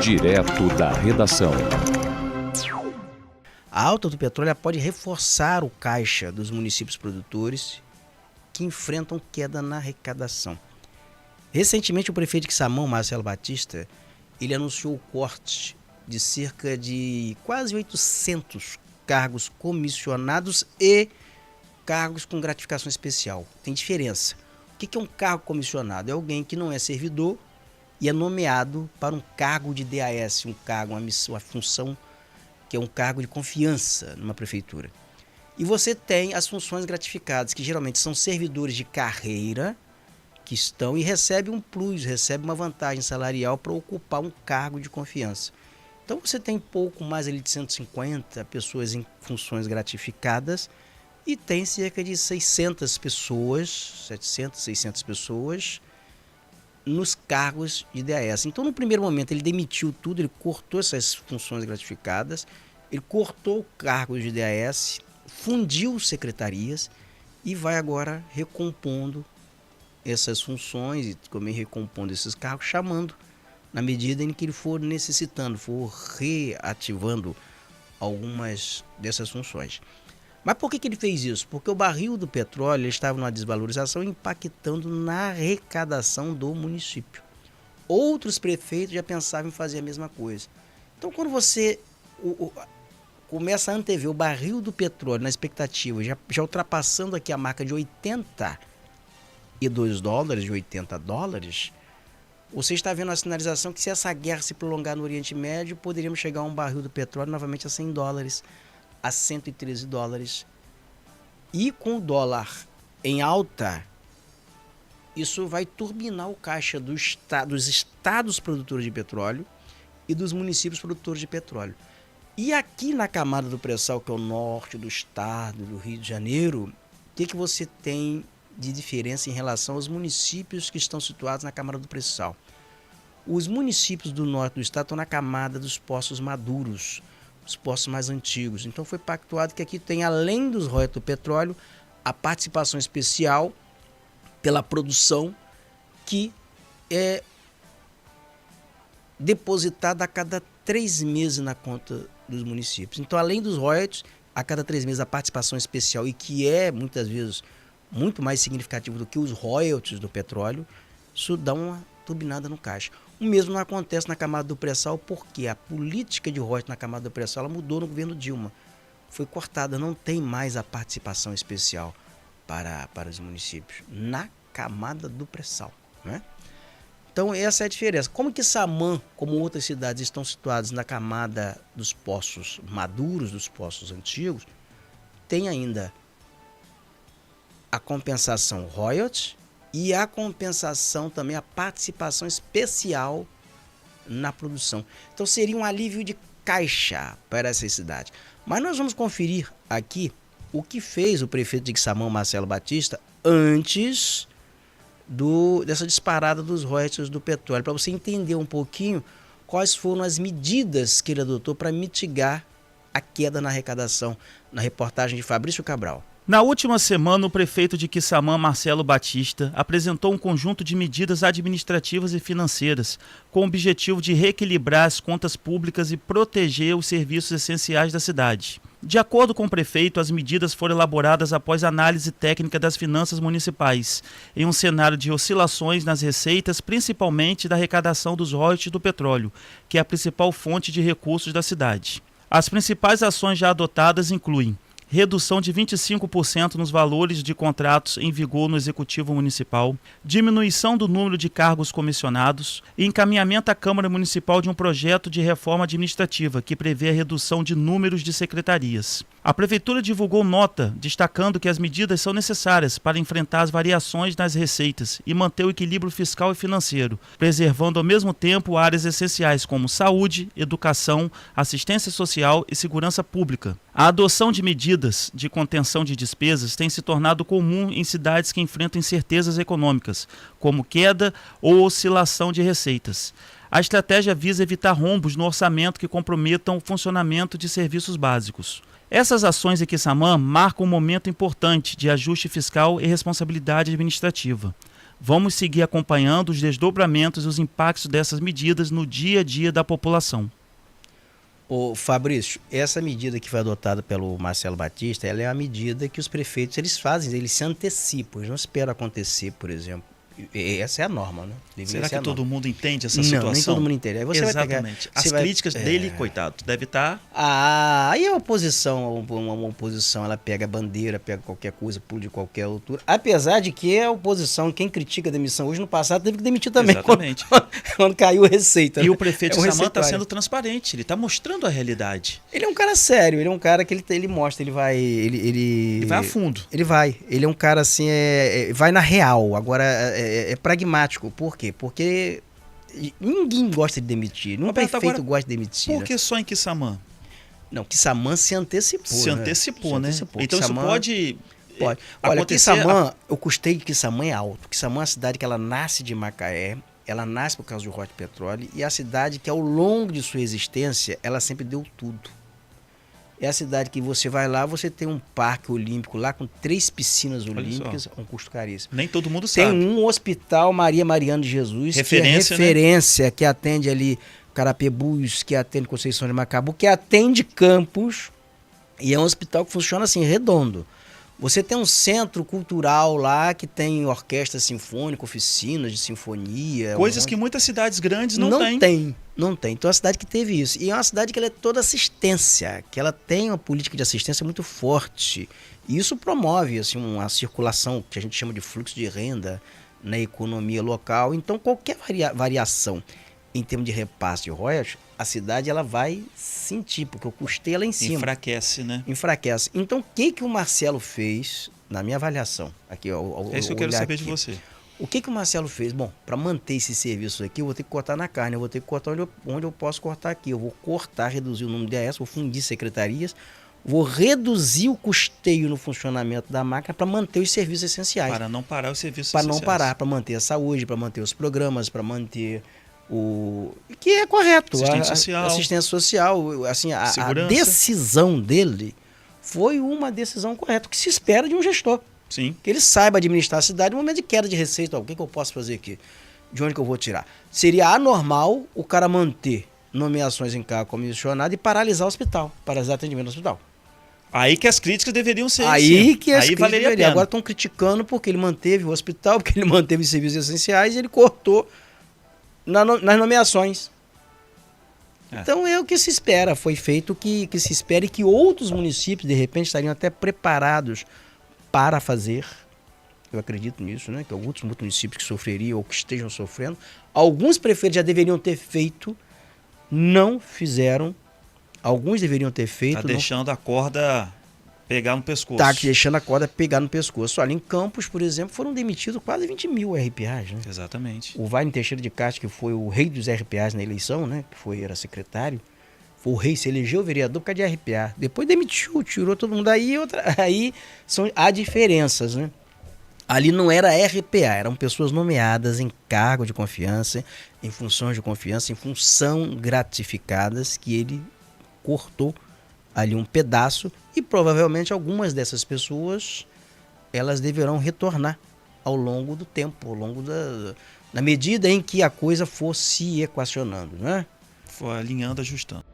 Direto da redação. A alta do petróleo pode reforçar o caixa dos municípios produtores que enfrentam queda na arrecadação. Recentemente, o prefeito de Quissamã, Marcelo Batista, ele anunciou o corte de cerca de quase 800 cargos comissionados e cargos com gratificação especial. Tem diferença. O que é um cargo comissionado? É alguém que não é servidor e é nomeado para um cargo de DAS, um cargo, uma missão, uma função que é um cargo de confiança numa prefeitura. E você tem as funções gratificadas, que geralmente são servidores de carreira que estão e recebem um plus, recebem uma vantagem salarial para ocupar um cargo de confiança. Então você tem pouco mais ali de 150 pessoas em funções gratificadas e tem cerca de 600 pessoas, 700, 600 pessoas nos cargos de DAS. Então, no primeiro momento, ele demitiu tudo, ele cortou essas funções gratificadas, ele cortou cargos de DAS, fundiu secretarias e vai agora recompondo essas funções e também recompondo esses cargos, chamando na medida em que ele for necessitando, for reativando algumas dessas funções. Mas por que ele fez isso? Porque o barril do petróleo estava numa desvalorização impactando na arrecadação do município. Outros prefeitos já pensavam em fazer a mesma coisa. Então, quando você começa a antever o barril do petróleo na expectativa, já ultrapassando aqui a marca de $82, de $80, você está vendo a sinalização que se essa guerra se prolongar no Oriente Médio, poderíamos chegar a um barril do petróleo novamente a $100, a $113. E com o dólar em alta, isso vai turbinar o caixa dos estados produtores de petróleo e dos municípios produtores de petróleo. E aqui na camada do pré-sal, que é o norte do estado do Rio de Janeiro, o que você tem de diferença em relação aos municípios que estão situados na camada do pré-sal? Os municípios do norte do estado estão na camada dos poços maduros, os poços mais antigos. Então foi pactuado que aqui tem, além dos royalties do petróleo, a participação especial pela produção que é depositada a cada 3 meses na conta dos municípios. Então, além dos royalties, a cada 3 meses a participação especial, e que é muitas vezes muito mais significativo do que os royalties do petróleo, isso dá uma turbinada no caixa. O mesmo não acontece na camada do pré-sal, porque a política de royalties na camada do pré-sal ela mudou no governo Dilma. Foi cortada, não tem mais a participação especial para os municípios na camada do pré-sal, né? Então essa é a diferença. Como que Quissamã, como outras cidades, estão situadas na camada dos poços maduros, dos poços antigos, tem ainda a compensação royalties e a compensação também, a participação especial na produção. Então seria um alívio de caixa para essas cidades. Mas nós vamos conferir aqui o que fez o prefeito de Quissamã, Marcelo Batista, antes dessa disparada dos royalties do petróleo, para você entender um pouquinho quais foram as medidas que ele adotou para mitigar a queda na arrecadação, na reportagem de Fabrício Cabral. Na última semana, o prefeito de Quissamã, Marcelo Batista, apresentou um conjunto de medidas administrativas e financeiras com o objetivo de reequilibrar as contas públicas e proteger os serviços essenciais da cidade. De acordo com o prefeito, as medidas foram elaboradas após análise técnica das finanças municipais, em um cenário de oscilações nas receitas, principalmente da arrecadação dos royalties do petróleo, que é a principal fonte de recursos da cidade. As principais ações já adotadas incluem redução de 25% nos valores de contratos em vigor no Executivo Municipal, diminuição do número de cargos comissionados e encaminhamento à Câmara Municipal de um projeto de reforma administrativa que prevê a redução de números de secretarias. A Prefeitura divulgou nota destacando que as medidas são necessárias para enfrentar as variações nas receitas e manter o equilíbrio fiscal e financeiro, preservando ao mesmo tempo áreas essenciais como saúde, educação, assistência social e segurança pública. A adoção de medidas de contenção de despesas tem se tornado comum em cidades que enfrentam incertezas econômicas, como queda ou oscilação de receitas. A estratégia visa evitar rombos no orçamento que comprometam o funcionamento de serviços básicos. Essas ações em Quissamã marcam um momento importante de ajuste fiscal e responsabilidade administrativa. Vamos seguir acompanhando os desdobramentos e os impactos dessas medidas no dia a dia da população. Ô Fabrício, essa medida que foi adotada pelo Marcelo Batista, ela é a medida que os prefeitos eles fazem, eles se antecipam, eles não esperam acontecer, por exemplo. Essa é a norma, né? Será que todo mundo entende essa não, situação? Nem todo mundo entende. Aí você Exatamente. Vai pegar, as críticas dele, coitado, deve estar... Aí a oposição, uma oposição, ela pega bandeira, pega qualquer coisa, pula de qualquer altura. Apesar de que a oposição, quem critica a demissão hoje, no passado, teve que demitir também. Exatamente. Quando caiu a receita. E né? o prefeito Samã está sendo transparente, ele está mostrando a realidade. Ele é um cara sério, ele é um cara que ele mostra, ele vai a fundo. Ele é um cara assim, vai na real, agora é pragmático. Por quê? Porque ninguém gosta de demitir, nenhum prefeito gosta de demitir. Por que só em Quissamã? Não, Quissamã se antecipou. Se antecipou, né? Então isso pode... Olha, Quissamã, eu custei que Quissamã é alto. Quissamã é uma cidade que ela nasce de Macaé, ela nasce por causa do Rote Petróleo, e é a cidade que ao longo de sua existência, ela sempre deu tudo. É a cidade que você vai lá, você tem um parque olímpico lá com 3 piscinas olímpicas, um custo caríssimo. Nem todo mundo sabe. Tem um hospital Maria Mariana de Jesus, referência, que é referência, né? Que atende ali Carapebus, que atende Conceição de Macabu, que atende Campos, e é um hospital que funciona assim, redondo. Você tem um centro cultural lá que tem orquestra sinfônica, oficinas de sinfonia. Coisas que muitas cidades grandes não têm. Não tem. Então é uma cidade que teve isso. E é uma cidade que ela é toda assistência, que ela tem uma política de assistência muito forte. E isso promove assim, uma circulação que a gente chama de fluxo de renda na economia local. Então qualquer variação em termos de repasse de royalties, a cidade ela vai sentir, porque o custeio é lá em cima. Enfraquece, né? Enfraquece. Então, o que o Marcelo fez, na minha avaliação, aqui, é isso que eu quero saber de você. O que o Marcelo fez? Bom, para manter esse serviço aqui, eu vou ter que cortar na carne, eu vou ter que cortar onde eu posso cortar aqui. Eu vou cortar, reduzir o número de AS, vou fundir secretarias, vou reduzir o custeio no funcionamento da máquina para manter os serviços essenciais. Para não parar os serviços essenciais. Para não parar, para manter a saúde, para manter os programas, para manter... que é correto. Assistência social. Assim, a decisão dele foi uma decisão correta, o que se espera de um gestor. Sim. Que ele saiba administrar a cidade no momento de queda de receita. O que eu posso fazer aqui? De onde que eu vou tirar? Seria anormal o cara manter nomeações em cargo comissionado e paralisar o hospital, paralisar atendimento no hospital. Aí que as críticas deveriam ser. Aí que as críticas valeria a pena. Agora estão criticando porque ele manteve o hospital, porque ele manteve os serviços essenciais e ele cortou nas nomeações. Então é o que se espera, foi feito o que se espera e que outros municípios de repente estariam até preparados para fazer. Eu acredito nisso, né? Que outros municípios que sofreriam ou que estejam sofrendo, alguns prefeitos já deveriam ter feito, não fizeram. Alguns deveriam ter feito. Está deixando a corda pegar no pescoço. Está deixando a corda pegar no pescoço. Olha, em Campos, por exemplo, foram demitidos quase 20 mil RPAs, né? Exatamente. O Wagner Teixeira de Castro, que foi o rei dos RPAs na eleição, né? Que era secretário. Foi o rei, se elegeu vereador por causa de RPA. Depois demitiu, tirou todo mundo. Aí há diferenças, né? Ali não era RPA, eram pessoas nomeadas em cargo de confiança, em funções de confiança, em função gratificadas, que ele cortou ali um pedaço e provavelmente algumas dessas pessoas elas deverão retornar ao longo do tempo, ao longo na medida em que a coisa for se equacionando, né? For alinhando, ajustando.